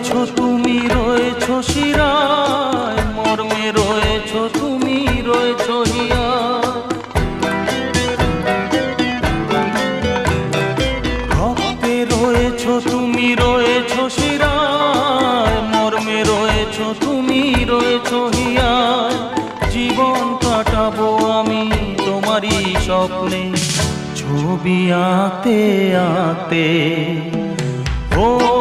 রয়েছো তুমি, রয়েছো শিরায়, মর্মে রয়েছো তুমি, রয়েছো হিয়ায়। রক্তে রয়েছো তুমি, রয়েছো শিরায়, মর্মে রয়েছো তুমি, রয়েছো হিয়ায়। জীবন কাটাবো আমি তোমারই স্বপ্নে, ছবি আঁকতে আঁকতে। ও